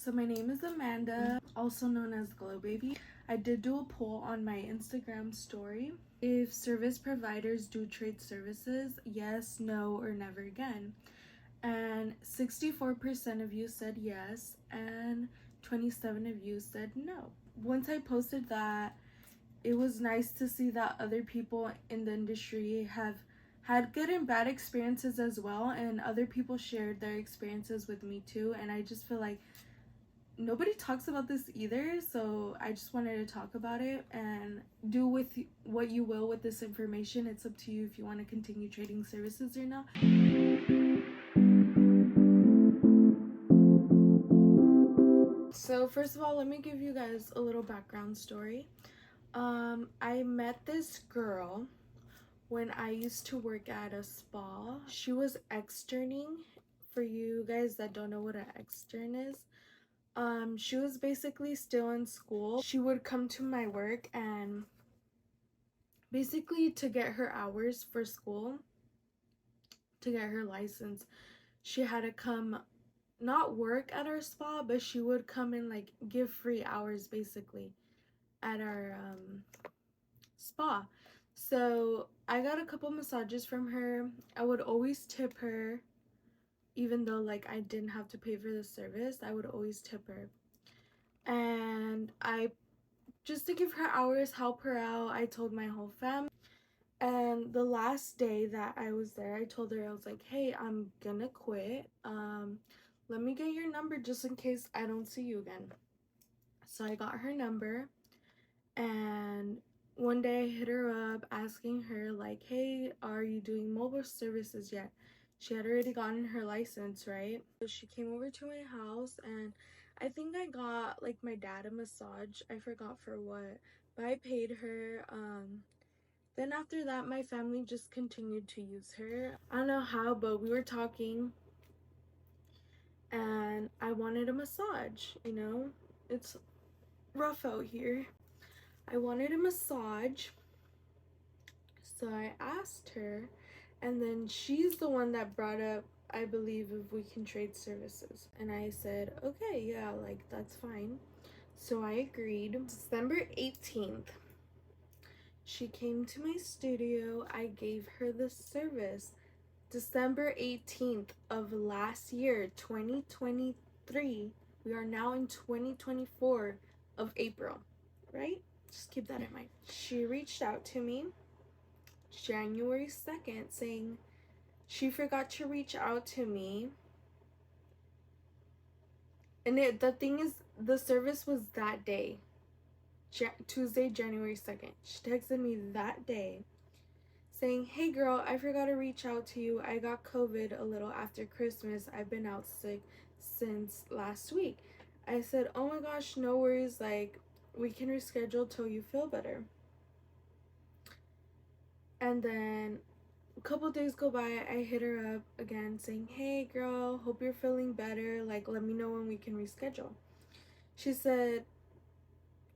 So my name is Amanda, also known as Glow Baby. I did do a poll on my Instagram story. If service providers do trade services, yes, no, or never again. And 64% of you said yes, and 27 of you said no. Once I posted that, it was nice to see that other people in the industry have had good and bad experiences as well, and other people shared their experiences with me too. And I just feel like nobody talks about this either, so I just wanted to talk about it. And do with what you will with this information. It's up to you if you want to continue trading services or not. So first of all, let me give you guys a little background story. I met this girl when I used to work at a spa. She was externing. For you guys that don't know what an extern is, she was basically still in school. She would come to my work, and basically to get her hours for school, to get her license, she had to come, not work at our spa, but she would come and like give free hours basically at our spa. So I got a couple massages from her. I would always tip her, even though like I didn't have to pay for the service. I would always tip her. And I, just to give her hours, help her out, I told my whole family. And the last day that I was there, I told her, I was like, hey, I'm gonna quit. Let me get your number just in case I don't see you again. So I got her number, and one day I hit her up asking her like, hey, are you doing mobile services yet? She had already gotten her license, right? So she came over to my house, and I think I got like my dad a massage. I forgot for what, but I paid her. Then after that, my family just continued to use her. I don't know how, but we were talking and I wanted a massage, you know? It's rough out here. I wanted a massage. So I asked her, and then she's the one that brought up, I believe, if we can trade services. And I said, okay, yeah, like that's fine. So I agreed. December 18th, she came to my studio. I gave her the service. December 18th of last year, 2023. We are now in 2024 of April, right? Just keep that in mind. She reached out to me January 2nd saying she forgot to reach out to me. And the thing is, the service was that day, Tuesday, January 2nd. She texted me that day saying, hey girl, I forgot to reach out to you. I got COVID a little after Christmas. I've been out sick since last week. I said, oh my gosh, no worries. Like, we can reschedule till you feel better. And then a couple days go by, I hit her up again saying, hey girl, hope you're feeling better. Like, let me know when we can reschedule. She said,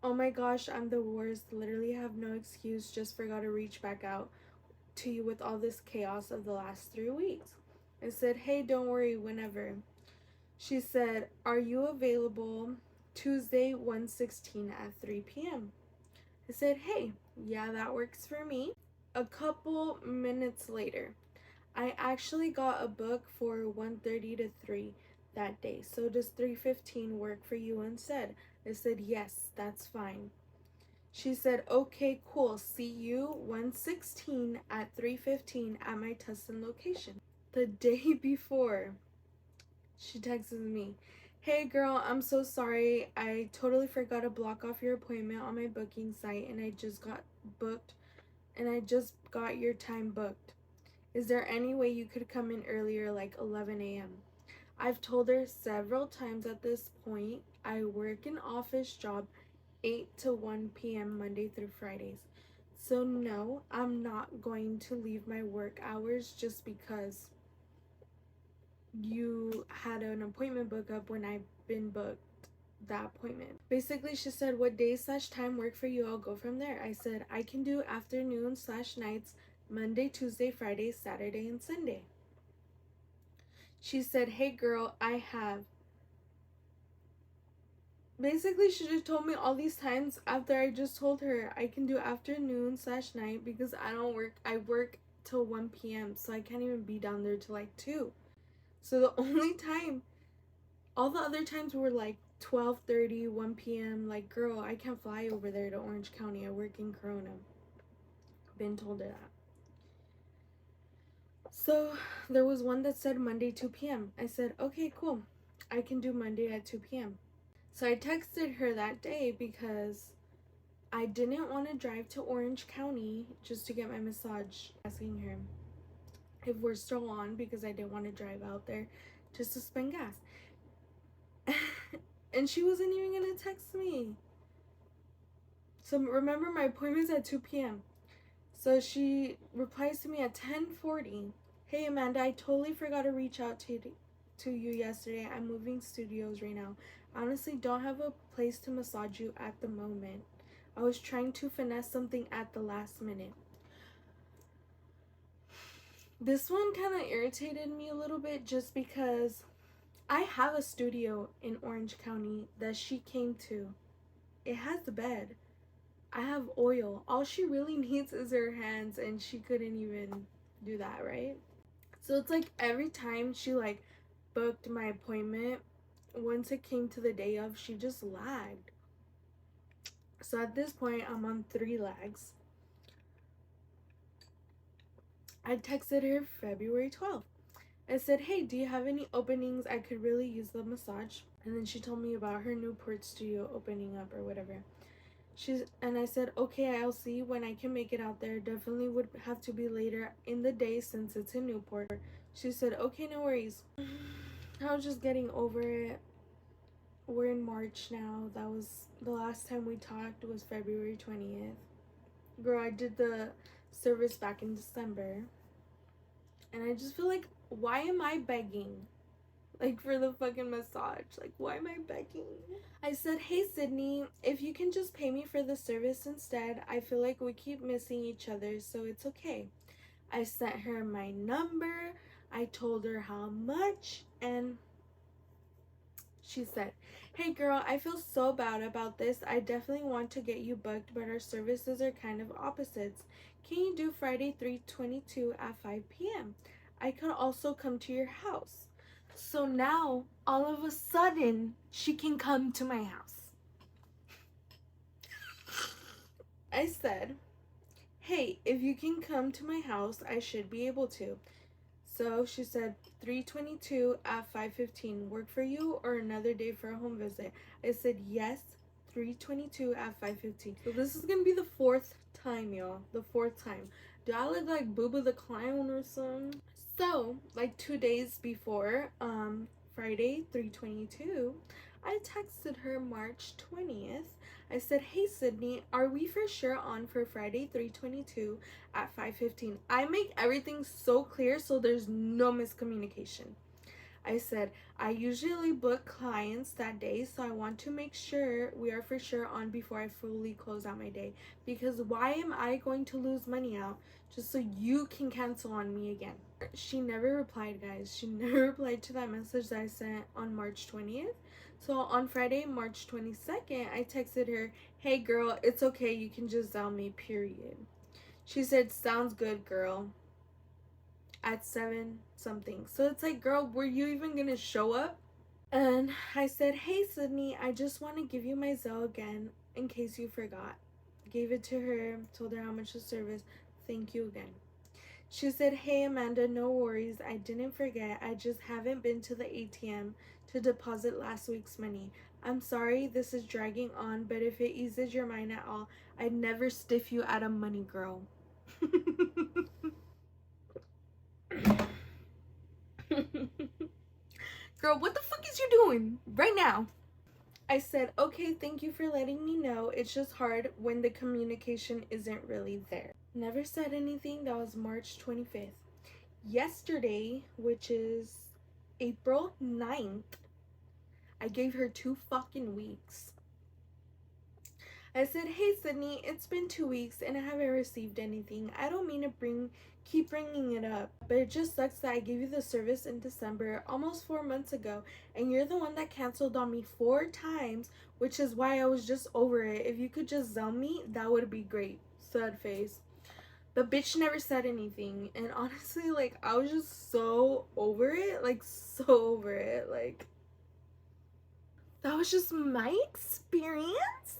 oh my gosh, I'm the worst. Literally have no excuse. Just forgot to reach back out to you with all this chaos of the last 3 weeks. I said, hey, don't worry, whenever. She said, are you available Tuesday 1/16 at 3 p.m.? I said, hey, yeah, that works for me. A couple minutes later, I actually got a book for 1:30 to 3 that day. So does 3:15 work for you instead? I said, yes, that's fine. She said, okay, cool. See you 1/16 at 3:15 at my Tustin location. The day before, she texted me, hey girl, I'm so sorry. I totally forgot to block off your appointment on my booking site, and I just got your time booked. Is there any way you could come in earlier, like 11 a.m.? I've told her several times at this point, I work an office job 8 to 1 p.m. Monday through Fridays. So no, I'm not going to leave my work hours just because you had an appointment book up when I've been booked that appointment. Basically, she said, what days/time work for you? I'll go from there. I said, I can do afternoons/nights, Monday, Tuesday, Friday, Saturday, and Sunday. She said, hey girl, I have Basically, she just told me all these times after I just told her I can do afternoon/night because I don't work. I work till 1 p.m. so I can't even be down there till like 2. So the only time, all the other times were like 12:30, 1 p.m. Like, girl, I can't fly over there to Orange County. I work in Corona. Been told her that. So there was one that said Monday 2 p.m. I said, okay, cool. I can do Monday at 2 p.m. So I texted her that day because I didn't want to drive to Orange County just to get my massage. Asking her if we're still on because I didn't want to drive out there just to spend gas. And she wasn't even going to text me. So remember, my appointment's at 2 p.m. So she replies to me at 10:40. Hey Amanda, I totally forgot to reach out to you yesterday. I'm moving studios right now. I honestly don't have a place to massage you at the moment. I was trying to finesse something at the last minute. This one kind of irritated me a little bit just because I have a studio in Orange County that she came to. It has the bed. I have oil. All she really needs is her hands, and she couldn't even do that, right? So it's like every time she like booked my appointment, once it came to the day of, she just lagged. So at this point, I'm on 3 lags. I texted her February 12th. I said, hey, do you have any openings? I could really use the massage. And then she told me about her Newport studio opening up or whatever. And I said, okay, I'll see when I can make it out there. Definitely would have to be later in the day since it's in Newport. She said, okay, no worries. I was just getting over it. We're in March now. That was the last time we talked, was February 20th. Girl, I did the service back in December. And I just feel like, why am I begging? Like, for the fucking massage. Like, why am I begging? I said, hey Sydney, if you can just pay me for the service instead. I feel like we keep missing each other, so it's okay. I sent her my number. I told her how much, and she said, hey girl, I feel so bad about this. I definitely want to get you booked, but our services are kind of opposites. Can you do Friday 3/22 at 5 p.m.? I could also come to your house. So now, all of a sudden, she can come to my house. I said, hey, if you can come to my house, I should be able to. So she said, 3/22 at 5:15, work for you or another day for a home visit? I said, yes, 3/22 at 5:15. So this is going to be the 4th time, y'all. The 4th time. Do I look like Booba the Clown or something? So, like 2 days before, Friday, 3/22, I texted her March 20th. I said, hey Sydney, are we for sure on for Friday 3/22 at 5:15? I make everything so clear so there's no miscommunication. I said, I usually book clients that day, so I want to make sure we are for sure on before I fully close out my day. Because why am I going to lose money out just so you can cancel on me again? She never replied, guys. She never replied to that message that I sent on March 20th. So on Friday, March 22nd, I texted her, hey girl, it's okay, you can just Zell me, period. She said, sounds good, girl, at 7 something. So it's like, girl, were you even gonna show up? And I said, hey Sydney, I just want to give you my Zell again in case you forgot. Gave it to her, told her how much the service. Thank you again. She said, hey Amanda, no worries, I didn't forget. I just haven't been to the ATM to deposit last week's money. I'm sorry this is dragging on, but if it eases your mind at all, I'd never stiff you out of money, girl. Girl, what the fuck is you doing right now? I said, okay, thank you for letting me know. It's just hard when the communication isn't really there. Never said anything. That was March 25th. Yesterday, which is April 9th, I gave her 2 fucking weeks. I said, "Hey Sydney, it's been 2 weeks and I haven't received anything. I don't mean to keep bringing it up, but it just sucks that I gave you the service in December, almost 4 months ago, and you're the one that canceled on me 4 times, which is why I was just over it. If you could just zell me, that would be great." Sad face. The bitch never said anything, and honestly, like, I was just so over it, like, so over it. Like, that was just my experience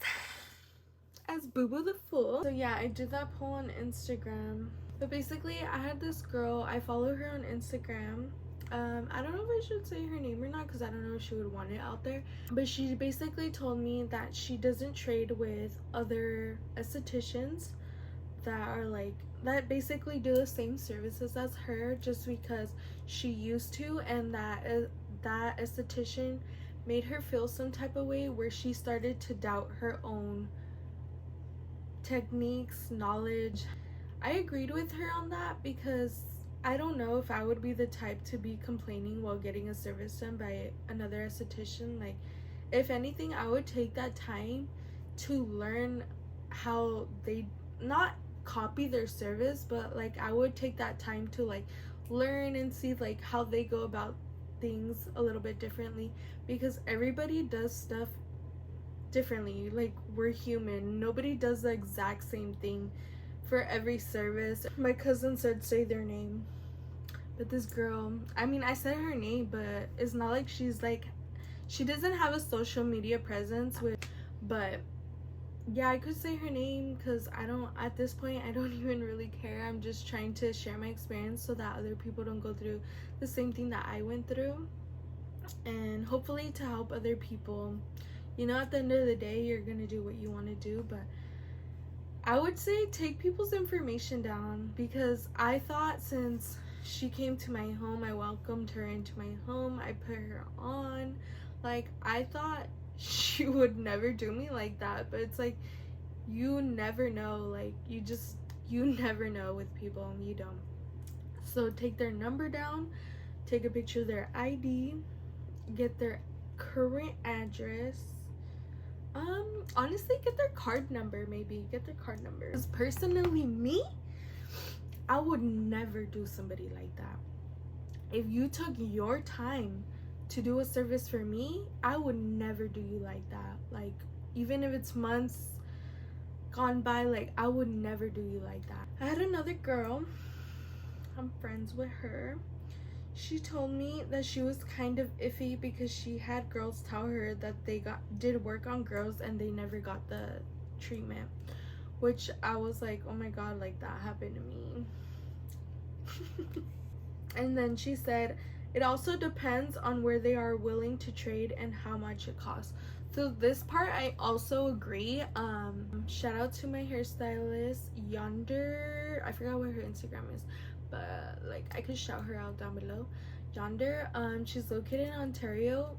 as Boo Boo the Fool. So yeah, I did that poll on Instagram. But basically, I had this girl, I follow her on Instagram. I don't know if I should say her name or not because I don't know if she would want it out there. But she basically told me that she doesn't trade with other estheticians that are like, that basically do the same services as her, just because she used to, and that esthetician made her feel some type of way where she started to doubt her own techniques, knowledge. I agreed with her on that because I don't know if I would be the type to be complaining while getting a service done by another esthetician. Like, if anything, I would take that time to learn how they, not copy their service, but like I would take that time to like learn and see like how they go about things a little bit differently, because everybody does stuff differently. Like, we're human, nobody does the exact same thing for every service. My cousin said say their name, but this girl, I mean, I said her name, but it's not like she's like, she doesn't have a social media presence with, but yeah, I could say her name because I don't, at this point, I don't even really care. I'm just trying to share my experience so that other people don't go through the same thing that I went through, and hopefully to help other people. You know, at the end of the day, you're gonna do what you want to do, but I would say take people's information down, because I thought since she came to my home, I welcomed her into my home, I put her on, like, I thought she would never do me like that. But it's like, you never know. Like, you never know with people, you don't. So take their number down, take a picture of their ID, get their current address, honestly get their card number. Maybe get their card number, because personally, me, I would never do somebody like that. If you took your time to do a service for me, I would never do you like that. Like, even if it's months gone by, like, I would never do you like that. I had another girl, I'm friends with her. She told me that she was kind of iffy because she had girls tell her that they did work on girls and they never got the treatment, which I was like, oh my god, like, that happened to me. And then she said it also depends on where they are willing to trade and how much it costs. So this part I also agree. Shout out to my hairstylist Yonder, I forgot what her Instagram is, but like I could shout her out down below. Yonder, she's located in Ontario.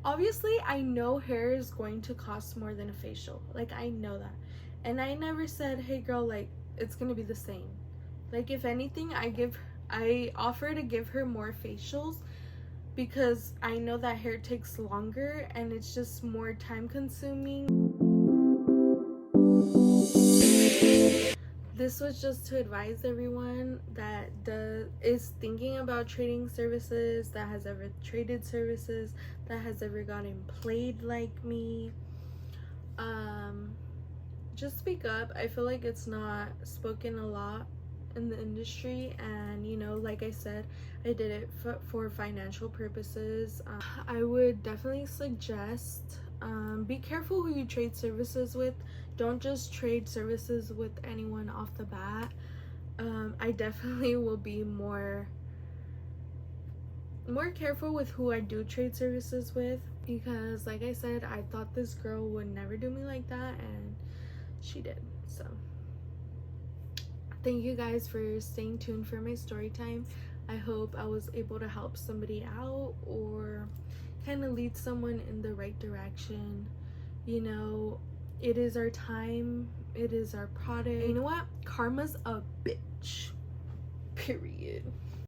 Obviously I know hair is going to cost more than a facial, like, I know that, and I never said, hey girl, like, it's gonna be the same. Like, if anything, I offer to give her more facials, because I know that hair takes longer and it's just more time consuming. This was just to advise everyone that is thinking about trading services, that has ever traded services, that has ever gotten played like me. Just speak up. I feel like it's not spoken a lot in the industry, and you know, like I said, I did it for financial purposes. I would definitely suggest be careful who you trade services with. Don't just trade services with anyone off the bat. I definitely will be more careful with who I do trade services with, because like I said, I thought this girl would never do me like that, and she did. So thank you guys for staying tuned for my story time. I hope I was able to help somebody out or kind of lead someone in the right direction. You know, it is our time, it is our product. And you know what? Karma's a bitch. Period.